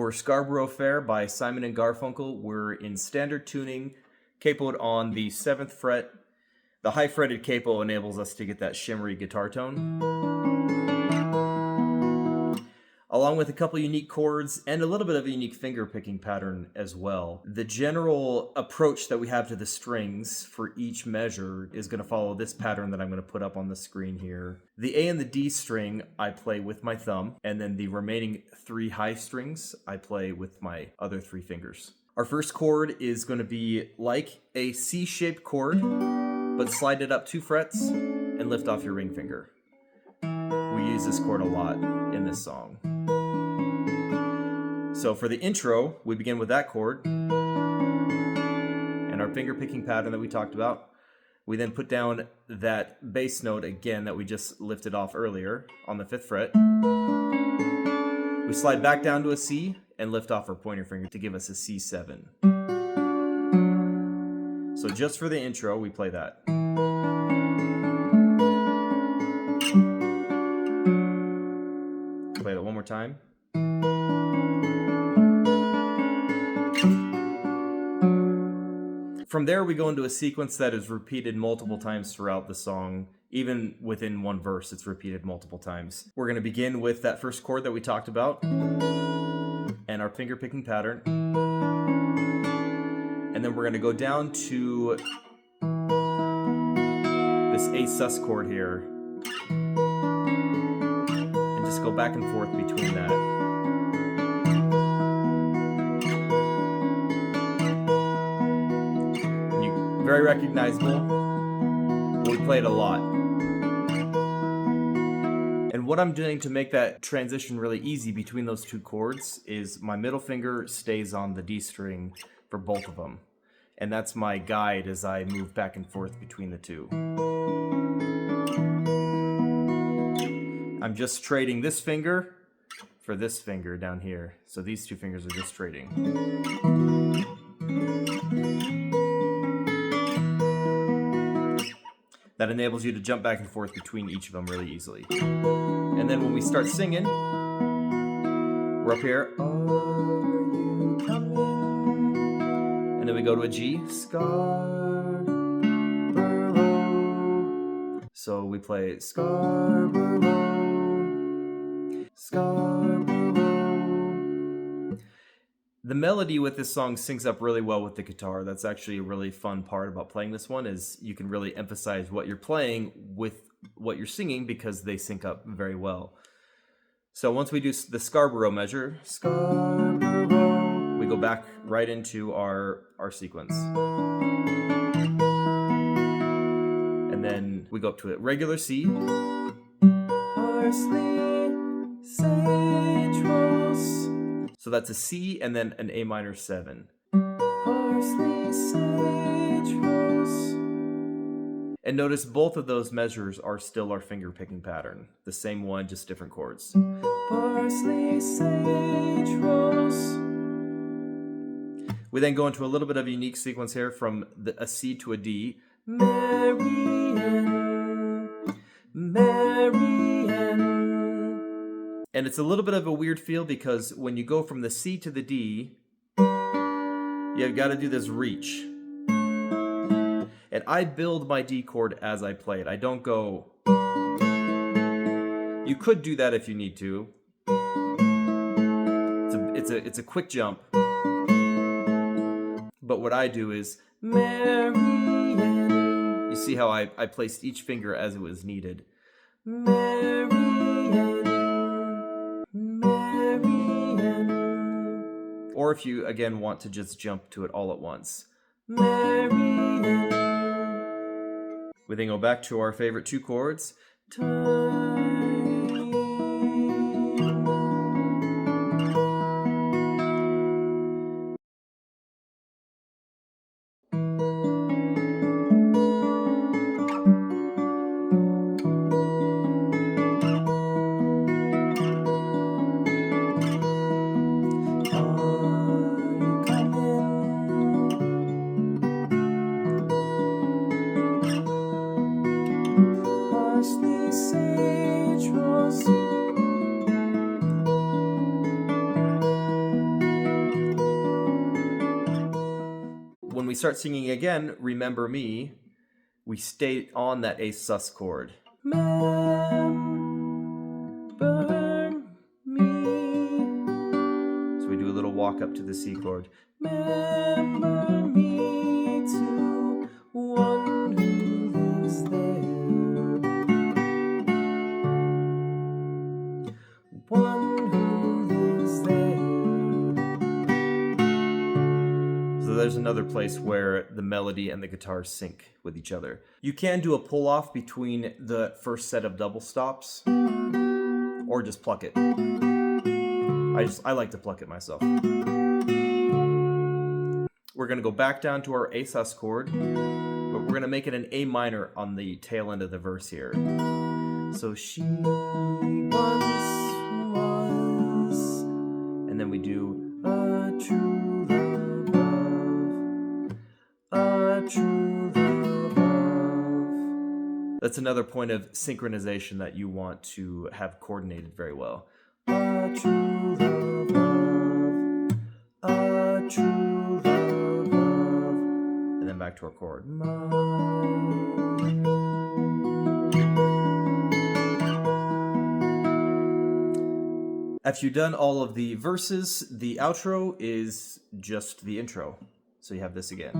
For Scarborough Fair by Simon and Garfunkel, we're in standard tuning, capoed on the 7th fret. The high fretted capo enables us to get that shimmery guitar tone, along with a couple unique chords and a little bit of a unique finger picking pattern as well. The general approach that we have to the strings for each measure is going to follow this pattern that I'm going to put up on the screen here. The A and the D string I play with my thumb, and then the remaining 3 high strings I play with my other 3 fingers. Our first chord is going to be like a C-shaped chord, but slide it up 2 frets and lift off your ring finger. We use this chord a lot in this song. So for the intro, we begin with that chord and our finger picking pattern that we talked about. We then put down that bass note again that we just lifted off earlier on the 5th fret. We slide back down to a C and lift off our pointer finger to give us a C7. So just for the intro, we play that. Play it one more time. From there, we go into a sequence that is repeated multiple times throughout the song. Even within one verse, it's repeated multiple times. We're going to begin with that first chord that we talked about and our finger picking pattern. And then we're going to go down to this A sus chord here and just go back and forth between that. Very recognizable. We play it a lot. And what I'm doing to make that transition really easy between those 2 chords is my middle finger stays on the D string for both of them. And that's my guide as I move back and forth between the 2. I'm just trading this finger for this finger down here. So these 2 fingers are just trading. That enables you to jump back and forth between each of them really easily. And then when we start singing, we're up here. Are you coming? And then we go to a G. Scarborough. So we play Scarborough, Scarborough. The melody with this song syncs up really well with the guitar. That's actually a really fun part about playing this one, is you can really emphasize what you're playing with what you're singing because they sync up very well. So once we do the Scarborough measure, Scarborough, we go back right into our sequence. And then we go up to a regular C. Parsley, sage, rose. So that's a C and then an A minor 7. Parsley, sage, rose. And notice both of those measures are still our finger picking pattern. The same one, just different chords. Parsley, sage, rose. We then go into a little bit of a unique sequence here from a C to a D. Marian, Marian. And it's a little bit of a weird feel because when you go from the C to the D, you've got to do this reach. And I build my D chord as I play it. I don't go... You could do that if you need to. It's a quick jump. But what I do is... Marian. You see how I placed each finger as it was needed. Marian. Or if you, again, want to just jump to it all at once. Marian. We then go back to our favorite 2 chords. Time. Parsley, sage, we start singing again, Remember Me, we stay on that A sus chord. Remember me. So we do a little walk up to the C chord. Remember me to one who lives there. One who lives there. So there's another place where the melody and the guitar sync with each other. You can do a pull off between the first set of double stops, or just pluck it. I like to pluck it myself. We're going to go back down to our A sus chord, but we're going to make it an A minor on the tail end of the verse here. So she once was, and then we do a true love, a true love. That's another point of synchronization that you want to have coordinated very well. A true love, a true love, and then back to our chord. After you've done all of the verses, the outro is just the intro. So you have this again.